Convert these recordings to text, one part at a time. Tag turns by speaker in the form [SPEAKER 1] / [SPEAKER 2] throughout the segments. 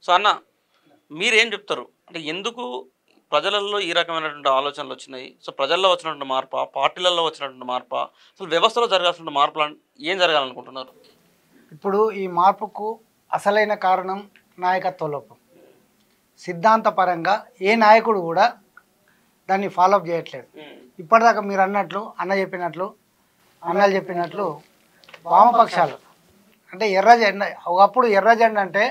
[SPEAKER 1] So అన్న మీరేం చెప్తారు అంటే ఎందుకు ప్రజలలో ఈ రకమైనటువంటి ఆలోచనలు వచ్చినాయి? సో ప్రజల్లో వచ్చినటువంటి మార్పా, పార్టీలలో వచ్చినటువంటి మార్పా, అసలు వ్యవస్థలో జరగాల్సిన మార్పులు ఏం జరగాలనుకుంటున్నారు?
[SPEAKER 2] ఇప్పుడు ఈ మార్పుకు అసలైన కారణం నాయకత్వ లోపం. సిద్ధాంతపరంగా ఏ నాయకుడు కూడా దాన్ని ఫాలోఅప్ చేయట్లేదు. ఇప్పటిదాకా మీరు అన్నట్లు అన్నలు చెప్పినట్లు వామపక్షాలు అంటే ఎర్ర జెండా, ఒకప్పుడు ఎర్ర జెండా అంటే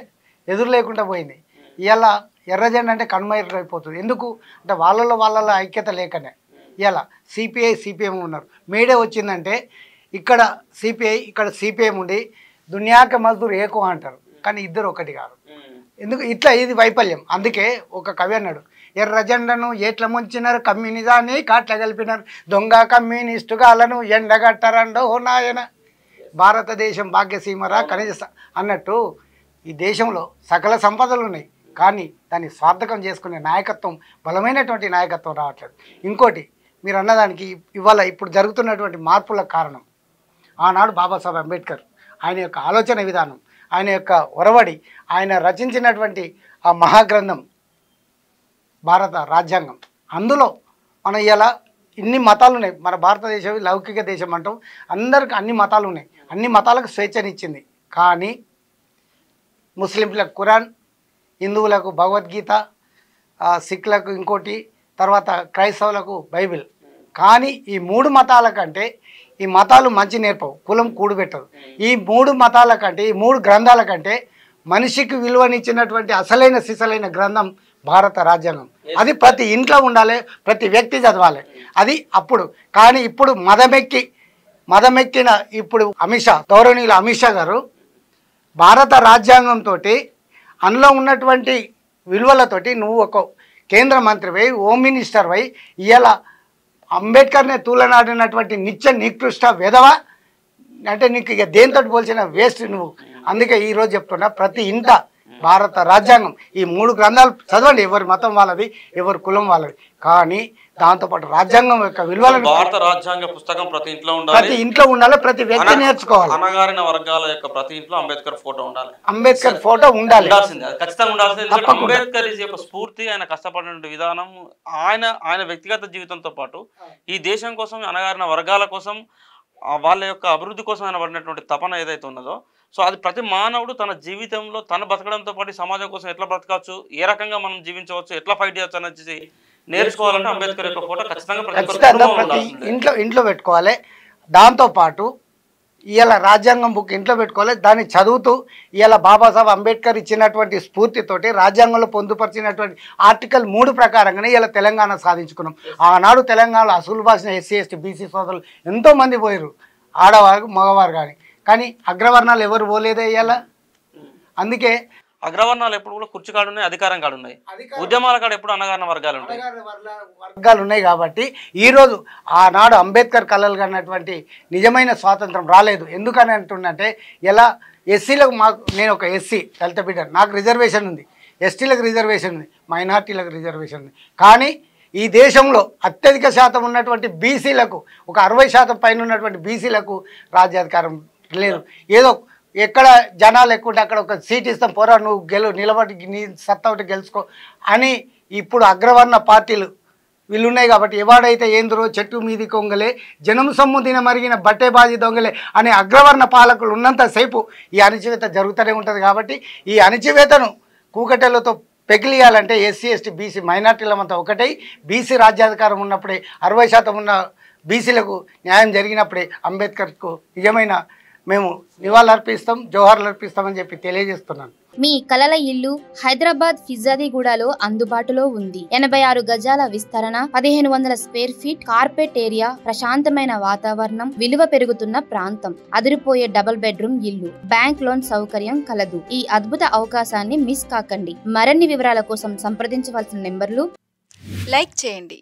[SPEAKER 2] ఎదురు లేకుండా పోయింది. ఇవాళ ఎర్ర జెండా అంటే కనుమరుగైపోతుంది. ఎందుకు అంటే వాళ్ళ ఐక్యత లేకనే. ఇవాళ సిపిఎం ఉన్నారు. మేడే వచ్చిందంటే ఇక్కడ సిపిఐ ఇక్కడ సిపిఎం ఉండి దునియాక మజ్దూర్ ఏకో అంటారు, కానీ ఇద్దరు ఒకటి కాదు. ఎందుకు ఇట్లా ఇది వైఫల్యం. అందుకే ఒక కవి అన్నాడు, ఎర్ర జెండను ఎట్ల ముంచినారు కమ్యూనిజాన్ని కాట్ల కలిపినారు, దొంగ కమ్యూనిస్టుగాలను ఎండగట్టరండో నాయన, భారతదేశం భాగ్యసీమరా కనీస అన్నట్టు ఈ దేశంలో సకల సంపదలు ఉన్నాయి, కానీ దాన్ని స్వార్థకం చేసుకునే నాయకత్వం, బలమైనటువంటి నాయకత్వం రావట్లేదు. ఇంకోటి మీరు అన్నదానికి ఇవాళ ఇప్పుడు జరుగుతున్నటువంటి మార్పుల కారణం ఆనాడు బాబాసాహెబ్ అంబేద్కర్ ఆయన యొక్క ఆలోచన విధానం, ఆయన యొక్క ఒరవడి, ఆయన రచించినటువంటి ఆ మహాగ్రంథం భారత రాజ్యాంగం. అందులో మన ఇలా ఇన్ని మతాలు ఉన్నాయి. మన భారతదేశం లౌకిక దేశం అంటాం, అందరికి అన్ని మతాలు ఉన్నాయి, అన్ని మతాలకు స్వేచ్ఛనిచ్చింది. కానీ ముస్లింలకు ఖురాన్, హిందువులకు భగవద్గీత, సిఖ్లకు ఇంకోటి, తర్వాత క్రైస్తవులకు బైబిల్. కానీ ఈ మూడు మతాల కంటే ఈ మతాలు మంచి నేర్పవు, కులం కూడుబెట్టదు. ఈ మూడు మతాల కంటే, ఈ మూడు గ్రంథాల కంటే మనిషికి విలువనిచ్చినటువంటి అసలైన సిసలైన గ్రంథం భారత రాజ్యాంగం. అది ప్రతి ఇంట్లో ఉండాలి, ప్రతి వ్యక్తి చదవాలి. అది అప్పుడు. కానీ ఇప్పుడు మదమెక్కిన ఇప్పుడు గౌరవనీయులు అమిత్ షా గారు భారత రాజ్యాంగంతో అందులో ఉన్నటువంటి విలువలతోటి నువ్వు ఒక కేంద్ర మంత్రివై, హోమ్ మినిస్టర్ వై ఇవాళ అంబేద్కర్నే తూలనాడినటువంటి నికృష్ట వెధవ అంటే నీకు ఇక దేంతో పోల్చిన వేస్ట్ నువ్వు. అందుకే ఈరోజు చెప్తున్నా, ప్రతి ఇంట భారత రాజ్యాంగం ఈ మూడు గ్రంథాలు చదవండి, ఎవరి మతం వాళ్ళది, ఎవరి కులం వాళ్ళది. కానీ దాంతోపాటు రాజ్యాంగం యొక్క విలువలను,
[SPEAKER 1] భారత రాజ్యాంగ పుస్తకం ప్రతి ఇంట్లో
[SPEAKER 2] ఉండాలి, ప్రతి వ్యక్తి నేర్చుకోవాలి.
[SPEAKER 1] అణగారిన వర్గాల యొక్క ప్రతి ఇంట్లో అంబేద్కర్ ఫోటో ఉండాలి, ఖచ్చితంగా ఉండాల్సింది. అంబేద్కర్ యొక్క స్ఫూర్తి, ఆయన కష్టపడిన విధానం, ఆయన వ్యక్తిగత జీవితంతో పాటు ఈ దేశం కోసం, అణగారిన వర్గాల కోసం, వాళ్ళ యొక్క అభివృద్ధి కోసం ఆయన పడినటువంటి తపన ఏదైతే ఉన్నదో, సో అది ప్రతి మానవుడు తన జీవితంలో తను బతకడంతో పాటు సమాజం కోసం ఎట్లా బ్రతకవచ్చు, ఏ రకంగా మనం జీవించవచ్చు, ఎట్లా ఫైట్ చేయవచ్చు అనేది నేర్చుకోవాలంటే అంబేద్కర్ యొక్క ఫోటో ఖచ్చితంగా
[SPEAKER 2] ఇంట్లో పెట్టుకోవాలి. దాంతోపాటు ఇవాళ రాజ్యాంగం బుక్ ఇంట్లో పెట్టుకోవాలి. దాన్ని చదువుతూ ఇవాళ బాబాసాహెబ్ అంబేద్కర్ ఇచ్చినటువంటి స్ఫూర్తితోటి రాజ్యాంగంలో పొందుపరిచినటువంటి ఆర్టికల్ 3 ప్రకారంగానే ఇలా తెలంగాణ సాధించుకున్నాం. ఆనాడు తెలంగాణలో అసలు బాసిన ఎస్సీ ఎస్టీ బీసీ సోదరులు ఎంతోమంది పోయారు, ఆడవారు మగవారు. కానీ అగ్రవర్ణాలు ఎవరు పోలేదే ఇవాళ. అందుకే
[SPEAKER 1] అగ్రవర్ణాలు ఎప్పుడు కూడా కుర్చీ కాడు ఉన్నాయి, అధికారం కాడు ఉన్నాయి, ఉద్యమాల కాడ ఎప్పుడు అణగారిన వర్గాలు
[SPEAKER 2] ఉన్నాయి. కాబట్టి ఈరోజు ఆనాడు అంబేద్కర్ కళలు కన్నటువంటి నిజమైన స్వాతంత్రం రాలేదు. ఎందుకని అంటున్నట్టే, ఎలా ఎస్సీలకు నేను ఒక ఎస్సీ దళిత బిడ్డ, నాకు రిజర్వేషన్ ఉంది, ఎస్టీలకు రిజర్వేషన్ ఉంది, మైనార్టీలకు రిజర్వేషన్ ఉంది. కానీ ఈ దేశంలో అత్యధిక శాతం ఉన్నటువంటి బీసీలకు, ఒక 60% పైన ఉన్నటువంటి బీసీలకు రాజ్యాధికారం లేదు. ఏదో ఎక్కడ జనాలు ఎక్కువ ఉంటే అక్కడ ఒక సీట్ ఇస్తాం, పోరా నువ్వు నిలబడి నీ సత్తా ఒకటి గెలుచుకో అని ఇప్పుడు అగ్రవర్ణ పార్టీలు వీళ్ళున్నాయి. కాబట్టి ఎవడైతే ఏందురో చెట్టు మీది కొంగలే, జనం సొమ్ము తిన మరిగిన బట్టేబాజీ దొంగలే అనే అగ్రవర్ణ పాలకులు ఉన్నంతసేపు ఈ అణచివేత జరుగుతూనే ఉంటుంది. కాబట్టి ఈ అణచివేతను కూకటెలతో పెకిలియాలంటే ఎస్సీ ఎస్టీ బీసీ మైనార్టీలమంతా ఒకటై బీసీ రాజ్యాధికారం ఉన్నప్పుడే, 60% ఉన్న బీసీలకు న్యాయం జరిగినప్పుడే అంబేద్కర్కు నిజమైన మేము నివాళులర్పిస్తాం, జోహార్లు అర్పిస్తామని చెప్పి తెలియజేస్తున్నాను.
[SPEAKER 3] మీ కలల ఇల్లు హైదరాబాద్ ఫిజాదిగూడలో అందుబాటులో ఉంది. 86 గజాల విస్తరణ, 1500 స్క్వేర్ ఫీట్, కార్పెట్ ఏరియా, ప్రశాంతమైన వాతావరణం, విలువ పెరుగుతున్న ప్రాంతం, అదిరిపోయే డబుల్ బెడ్రూమ్ ఇల్లు, బ్యాంక్ లోన్ సౌకర్యం కలదు. ఈ అద్భుత అవకాశాన్ని మిస్ కాకండి. మరిన్ని వివరాల కోసం సంప్రదించవలసిన నెంబర్లు.
[SPEAKER 4] లైక్ చేయండి,